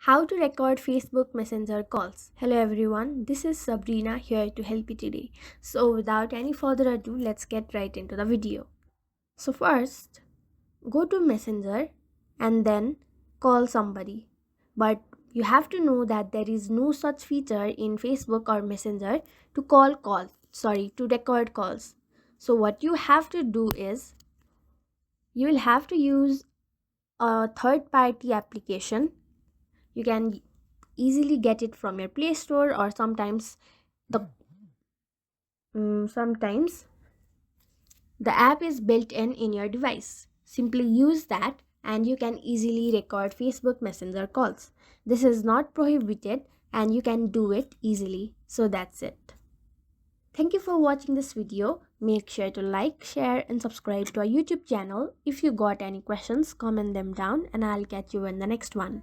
How to record Facebook Messenger calls. Hello everyone, this is Sabrina here to help you today. So without any further ado, let's get right into the video. So first, go to Messenger and then call somebody. But you have to know that there is no such feature in Facebook or Messenger to record calls. So what you have to do is you will have to use a third party application. You can easily get it from your Play Store, or the sometimes the app is built in your device. Simply use that and you can easily record Facebook Messenger calls. This is not prohibited and you can do it easily. So that's it. Thank you for watching this video. Make sure to like, share and subscribe to our YouTube channel. If you got any questions, comment them down and I'll catch you in the next one.